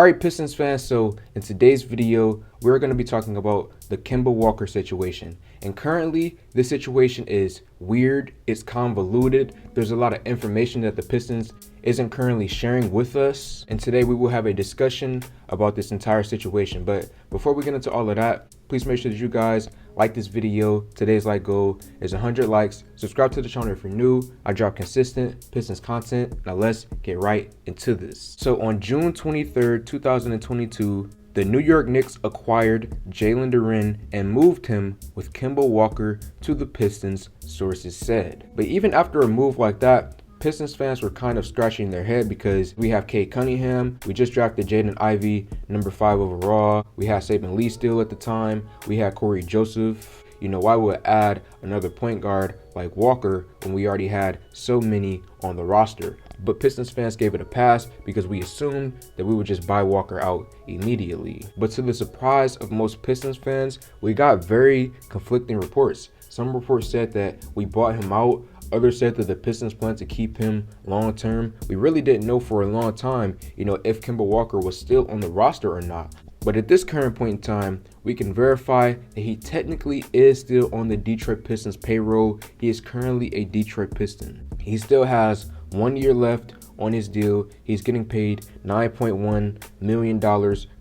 Alright, Pistons fans, so in today's video, we're going to be talking about the Kemba Walker situation. And currently, this situation is weird, it's convoluted, there's a lot of information that the Pistons isn't currently sharing with us. And today we will have a discussion about this entire situation. But before we get into all of that, please make sure that you guys like this video. Today's like goal is 100 likes. Subscribe to the channel if you're new. I drop consistent Pistons content. Now let's get right into this. So on June 23rd, 2022, the New York Knicks acquired Jalen Duren and moved him with Kemba Walker to the Pistons, sources said. But even after a move like that, Pistons fans were kind of scratching their head because we have Cade Cunningham. We just drafted Jaden Ivey, number 5 overall. We had Saban Lee still at the time. We had Corey Joseph. You know, why would add another point guard like Walker when we already had so many on the roster? But Pistons fans gave it a pass because we assumed that we would just buy Walker out immediately. But to the surprise of most Pistons fans, we got very conflicting reports. Some reports said that we bought him out. Others said that the Pistons plan to keep him long term. We really didn't know for a long time, if Kemba Walker was still on the roster or not. But at this current point in time, we can verify that he technically is still on the Detroit Pistons payroll. He is currently a Detroit Piston. He still has 1 year left on his deal. He's getting paid $9.1 million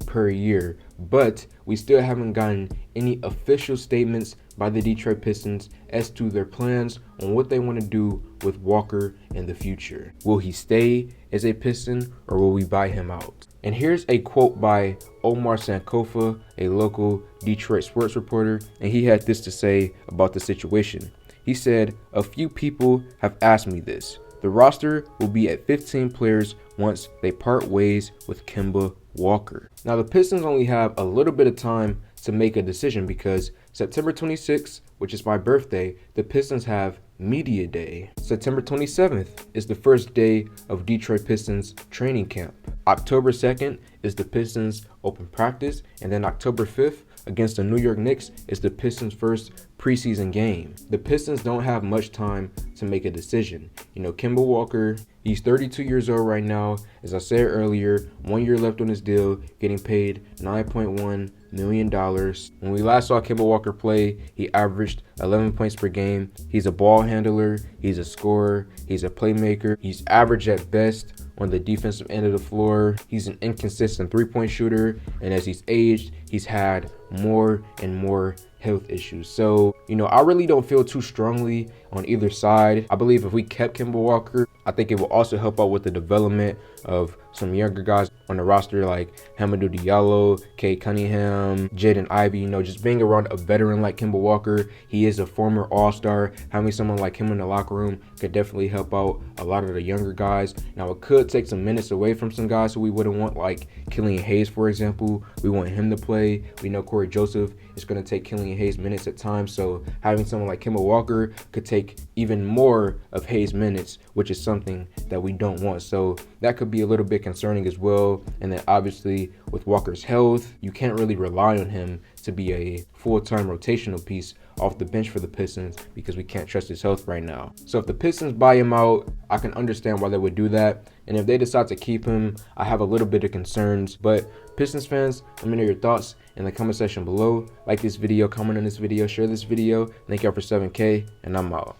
per year. But we still haven't gotten any official statements by the Detroit Pistons as to their plans on what they want to do with Walker in the future. Will he stay as a Piston or will we buy him out? And here's a quote by Omar Sankofa, a local Detroit sports reporter, and he had this to say about the situation. He said, "A few people have asked me this. The roster will be at 15 players once they part ways with Kemba Walker." Now the Pistons only have a little bit of time to make a decision because September 26th, which is my birthday, the Pistons have Media Day. September 27th is the first day of Detroit Pistons training camp. October 2nd is the Pistons open practice, and then October 5th against the New York Knicks is the Pistons' first preseason game. The Pistons don't have much time to make a decision. Kemba Walker, he's 32 years old right now. As I said earlier, 1 year left on his deal, getting paid $9.1 million. When we last saw Kemba Walker play, he averaged 11 points per game. He's a ball handler, he's a scorer, he's a playmaker. He's average at best on the defensive end of the floor. He's an inconsistent three-point shooter, and as he's aged, he's had more and more health issues. So, I really don't feel too strongly on either side. I believe if we kept Kemba Walker, I think it will also help out with the development of some younger guys on the roster like Hamidou Diallo, Cade Cunningham, Jaden Ivey. Just being around a veteran like Kemba Walker. He is a former all-star. Having someone like him in the locker room could definitely help out a lot of the younger guys. Now, it could take some minutes away from some guys who we wouldn't want, like Killian Hayes, for example. We want him to play. We know Corey Joseph is going to take Killian Hayes minutes at times. So having someone like Kemba Walker could take even more of Hayes minutes, which is something that we don't want. So that could be a little bit concerning as well. And then obviously with Walker's health, you can't really rely on him to be a full-time rotational piece off the bench for the Pistons because we can't trust his health right now. So if the Pistons buy him out, I can understand why they would do that. And if they decide to keep him, I have a little bit of concerns. But Pistons fans, let me know your thoughts in the comment section below. Like this video, comment on this video, share this video. Thank y'all for 7K, and I'm out.